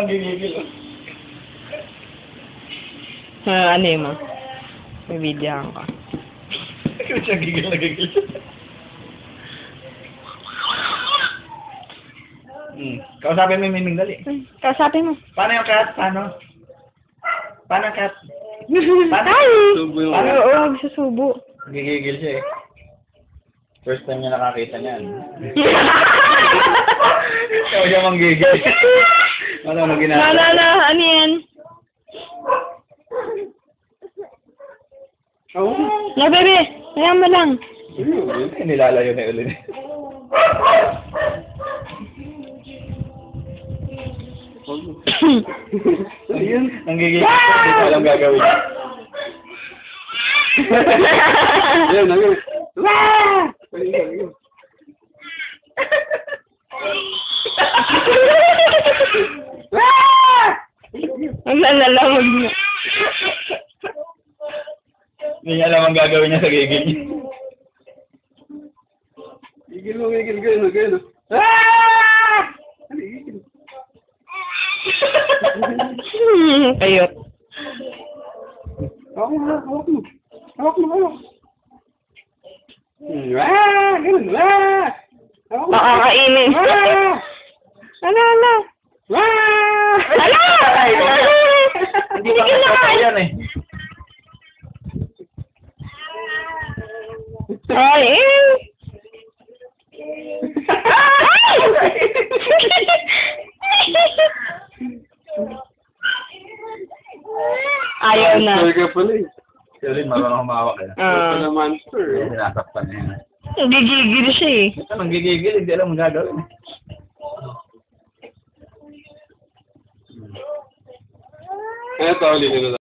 lang gigigil. Ano yun mo? May videohan ka. Ikaw siya gigil na gigil. Kausapin mo yung Miming dali. Kausapin mo. Paano yung cat? Paano? Paano ang cat? Ay! Subo yung Oo, susubo. gigigil siya eh. First time niya nakakita niyan. Ikaw siya mang gigil. Ano mo ginagawa? Ano yan? No, bebe. Ayan mo lang. Nilalayo na ulit. Ayun, ang gigil. Hindi ko alam gagawin. Ayun, ayun. Ang lalalamog niya. Hindi niya alam ang gagawin niya sa gigil niya. Gigil mo, gigil, gigil, gigil. Ah! Gigil. Kayot. Hawak mo, hawak mo. Hawak mo, hawak. Ah! Ganun, ah! Hawak mo. Makakainin. Ah! Ano? Ah! Hindi pa kapatay yan eh. Ay, Ayaw na. Talaga pala eh. Kasi marunong humawak eh. Pala monster eh. Sinasaktan niya yan. Gigigil siya eh. Ito nang gigigil, hindi alam ang gagawin. Ano tawalin nila?